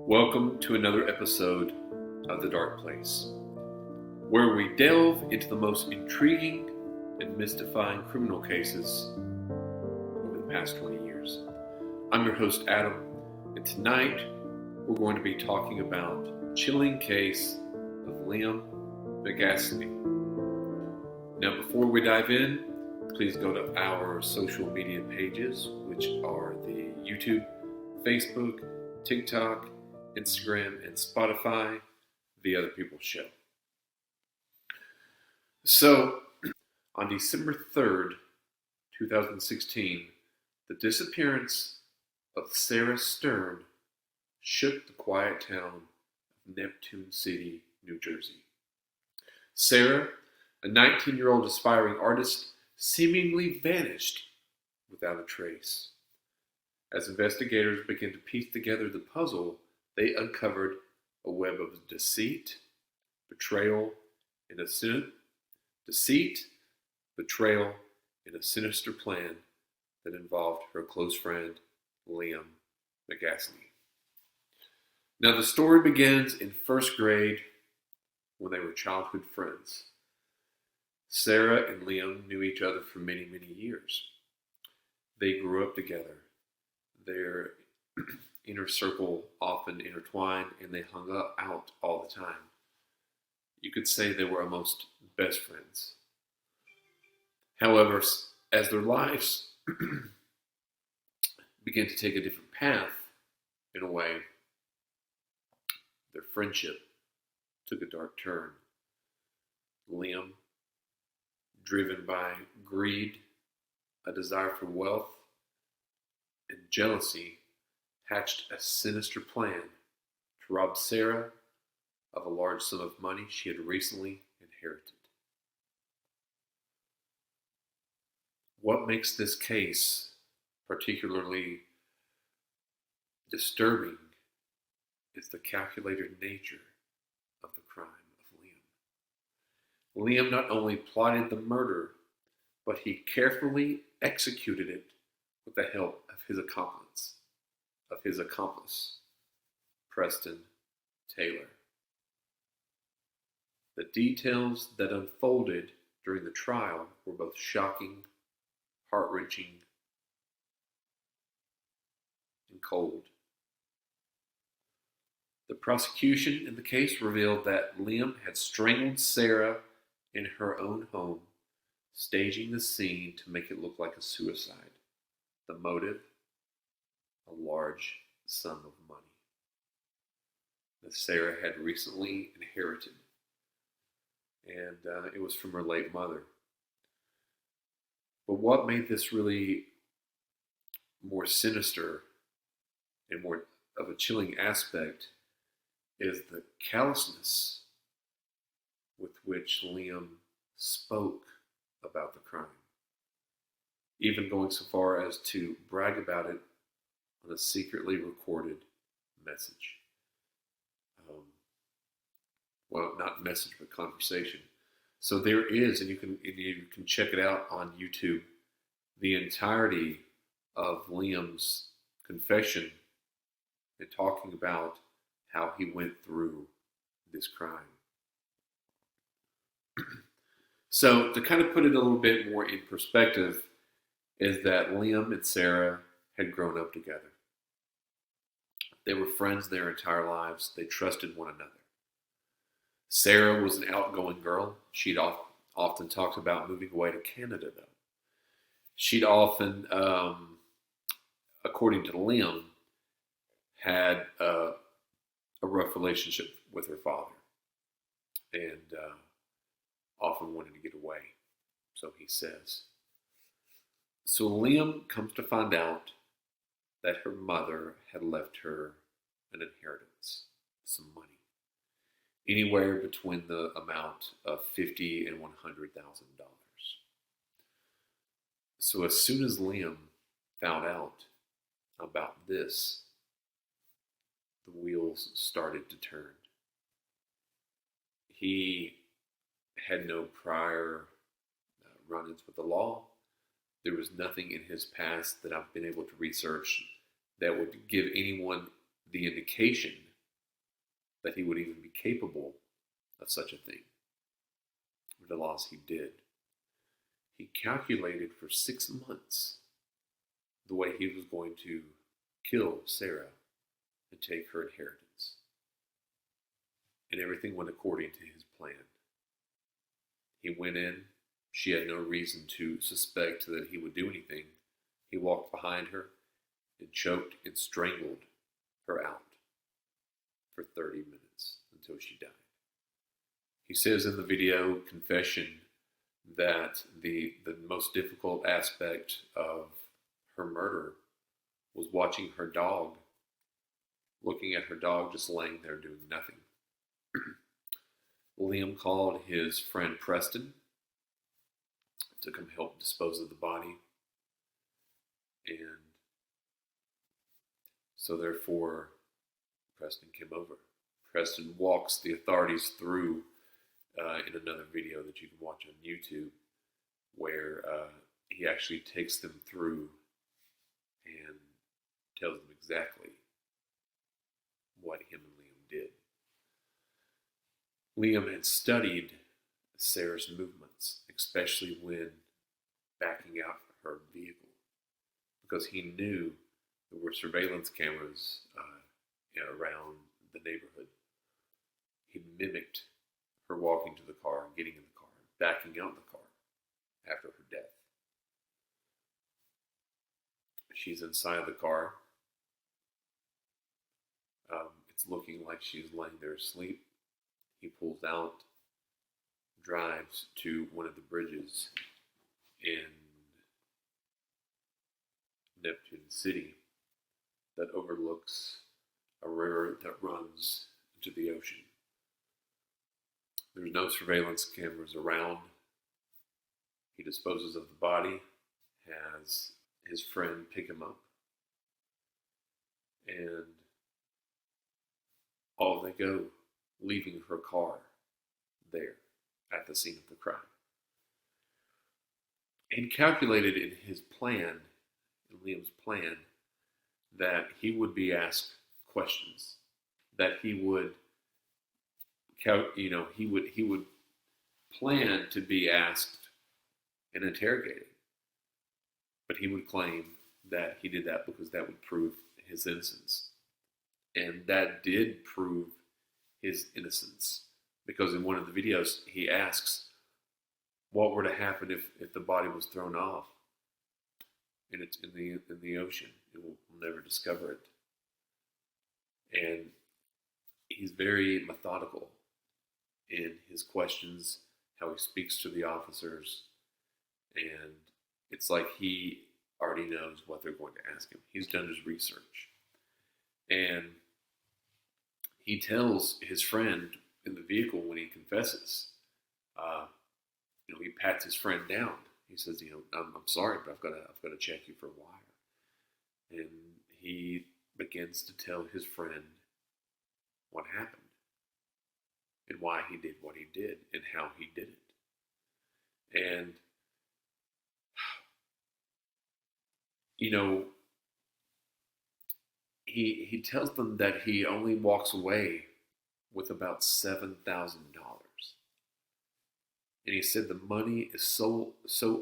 Welcome to another episode of The Dark Place, where we delve into the most intriguing and mystifying criminal cases over the past 20 years. I'm your host, Adam, and tonight we're going to be talking about the chilling case of Liam McAtasney. Now, before we dive in, please go to our social media pages, which are the YouTube, Facebook, TikTok, Instagram, and Spotify, The Other People's Show. So, on December 3rd, 2016, the disappearance of Sarah Stern shook the quiet town of Neptune City, New Jersey. Sarah, a 19-year-old aspiring artist, seemingly vanished without a trace. As investigators began to piece together the puzzle, they uncovered a web of deceit, betrayal, and a sinister plan that involved her close friend, Liam McAtasney. Now, the story begins in first grade when they were childhood friends. Sarah and Liam knew each other for many, many years. They grew up together. Their inner circle often intertwined, and they hung out all the time. You could say they were almost best friends. However, as their lives began to take a different path, in a way, their friendship took a dark turn. Liam, driven by greed, a desire for wealth, and jealousy, hatched a sinister plan to rob Sarah of a large sum of money she had recently inherited. What makes this case particularly disturbing is the calculated nature of the crime of Liam. Liam not only plotted the murder, but he carefully executed it with the help of his accomplice, Preston Taylor. The details that unfolded during the trial were both shocking, heart-wrenching, and cold. The prosecution in the case revealed that Liam had strangled Sarah in her own home, staging the scene to make it look like a suicide. The motive? A large sum of money that Sarah had recently inherited, and it was from her late mother. But what made this really more sinister and more of a chilling aspect is the callousness with which Liam spoke about the crime, even going so far as to brag about it on a secretly recorded message. Well, not message, but conversation. So there is, and you can check it out on YouTube, the entirety of Liam's confession and talking about how he went through this crime. So to kind of put it a little bit more in perspective, is that Liam and Sarah had grown up together. They were friends their entire lives. They trusted one another. Sarah was an outgoing girl. She'd often talked about moving away to Canada, though. She'd often, according to Liam, had a rough relationship with her father, and often wanted to get away, so he says. So Liam comes to find out that her mother had left her an inheritance, some money, anywhere between the amount of $50,000 and $100,000. So as soon as Liam found out about this, the wheels started to turn. He had no prior run-ins with the law. There was nothing in his past that I've been able to research that would give anyone the indication that he would even be capable of such a thing. But alas, he did. He calculated for 6 months the way he was going to kill Sarah and take her inheritance. And everything went according to his plan. He went in. She had no reason to suspect that he would do anything. He walked behind her and choked and strangled her out for 30 minutes until she died. He says in the video confession that the most difficult aspect of her murder was watching her dog, looking at her dog just laying there doing nothing. Liam called his friend Preston to come help dispose of the body. And so therefore, Preston came over. Preston walks the authorities through in another video that you can watch on YouTube, where he actually takes them through and tells them exactly what him and Liam did. Liam had studied Sarah's movements, especially when backing out her vehicle, because he knew there were surveillance cameras around the neighborhood. He mimicked her walking to the car, getting in the car, backing out the car after her death. She's inside the car. It's looking like she's laying there asleep. He pulls out, drives to one of the bridges in Neptune City that overlooks a river that runs into the ocean. There's no surveillance cameras around. He disposes of the body, has his friend pick him up, and off they go, leaving her car there at the scene of the crime. He calculated in his plan, in Liam's plan, that he would be asked questions, that he would, he would plan to be asked and interrogated, but he would claim that he did that because that would prove his innocence. And that did prove his innocence, because in one of the videos he asks what were to happen if the body was thrown off and it's in the ocean. We'll never discover it. And he's very methodical in his questions, how he speaks to the officers, and it's like he already knows what they're going to ask him. He's done his research. And he tells his friend in the vehicle when he confesses, he pats his friend down. He says, I'm sorry, but I've got to check you for a wire. And he begins to tell his friend what happened and why he did what he did and how he did it. And, he tells them that he only walks away with about $7,000. And he said the money is so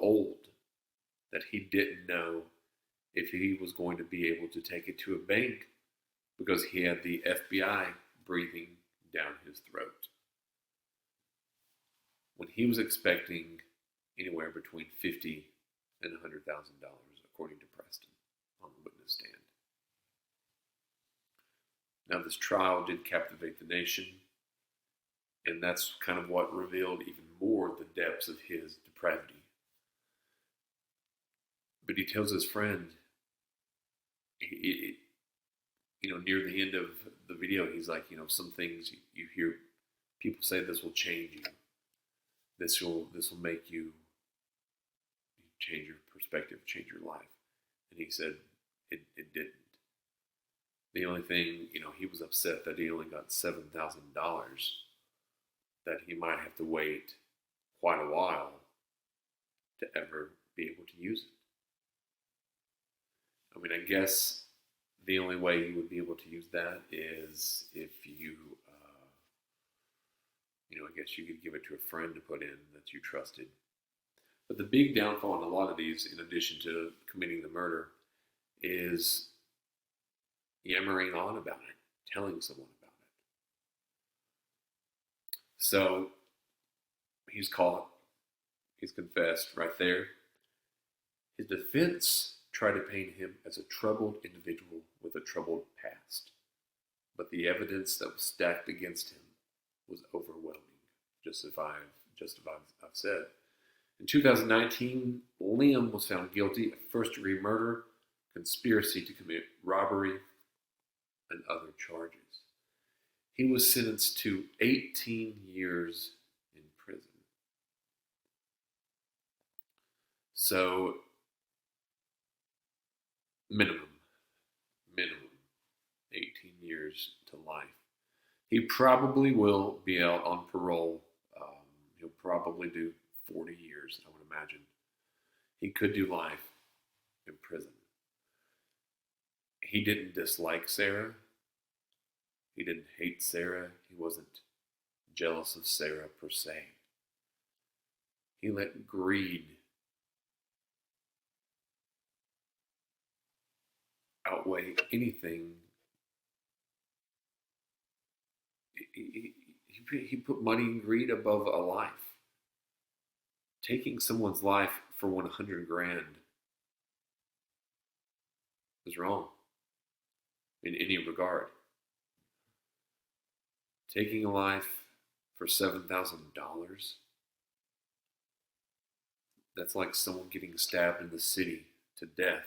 old that he didn't know if he was going to be able to take it to a bank, because he had the FBI breathing down his throat. When he was expecting anywhere between $50,000 and $100,000, according to Preston, on the witness stand. Now, this trial did captivate the nation, and that's kind of what revealed even more the depths of his depravity. But he tells his friend, near the end of the video, he's like, some things you hear people say, this will change you. This will make you change your perspective, change your life. And he said it didn't. The only thing, he was upset that he only got $7,000, that he might have to wait quite a while to ever be able to use it. I guess the only way you would be able to use that is if you I guess you could give it to a friend to put in that you trusted. But the big downfall in a lot of these, in addition to committing the murder, is yammering on about it, telling someone about it. So he's caught, he's confessed right there. His defense tried to paint him as a troubled individual with a troubled past, but the evidence that was stacked against him was overwhelming, just as I've said. In 2019, Liam was found guilty of first-degree murder, conspiracy to commit robbery, and other charges. He was sentenced to 18 years in prison. So, minimum, 18 years to life. He probably will be out on parole. He'll probably do 40 years, I would imagine. He could do life in prison. He didn't dislike Sarah. He didn't hate Sarah. He wasn't jealous of Sarah per se. He let greed outweigh anything. He put money and greed above a life. Taking someone's life for 100 grand is wrong in any regard. Taking a life for $7,000, that's like someone getting stabbed in the city to death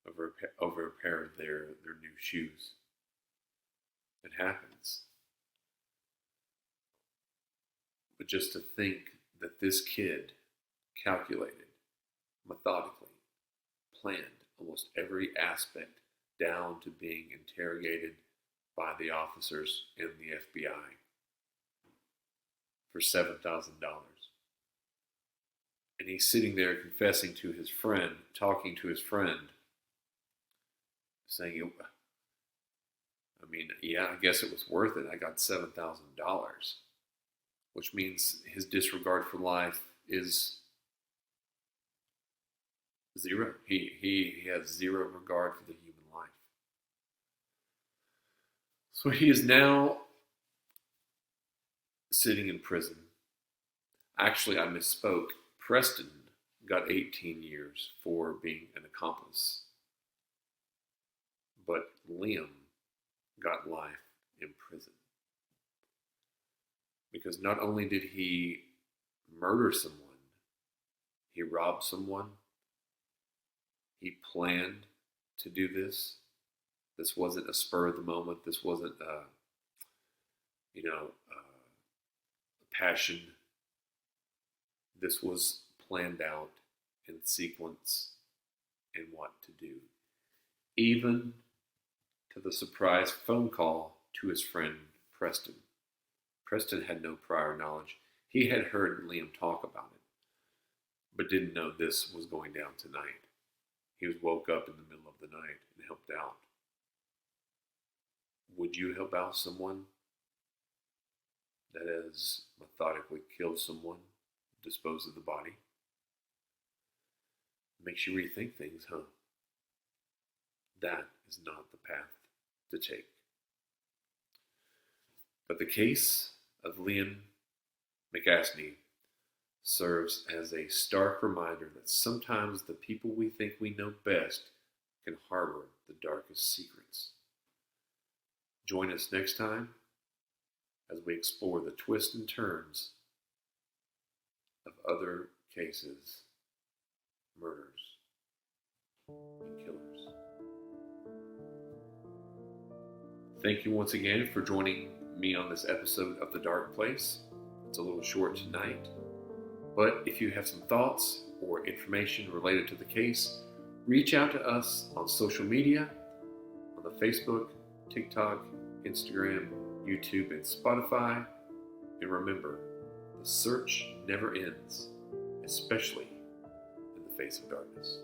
over a pair of their new shoes. It happens. But just to think that this kid calculated, methodically, planned almost every aspect down to being interrogated by the officers in the FBI for $7,000. And he's sitting there confessing to his friend, talking to his friend, saying, I guess it was worth it. I got $7,000. Which means his disregard for life is zero. He has zero regard for the human life. So he is now sitting in prison. Actually, I misspoke. Preston got 18 years for being an accomplice. But Liam got life in prison. Because not only did he murder someone, he robbed someone, he planned to do this. This wasn't a spur of the moment. This wasn't a passion. This was planned out in sequence and what to do. Even to the surprise phone call to his friend Preston. Preston had no prior knowledge. He had heard Liam talk about it, but didn't know this was going down tonight. He was woke up in the middle of the night and helped out. Would you help out someone that has methodically killed someone, disposed of the body? Makes you rethink things, huh? That is not the path to take. But the case of Liam McAtasney serves as a stark reminder that sometimes the people we think we know best can harbor the darkest secrets. Join us next time as we explore the twists and turns of other cases, murders, and killers. Thank you once again for joining me on this episode of The Dark Place. It's a little short tonight, but if you have some thoughts or information related to the case, reach out to us on social media, on the Facebook, TikTok, Instagram, YouTube, and Spotify. And remember, the search never ends, especially in the face of darkness.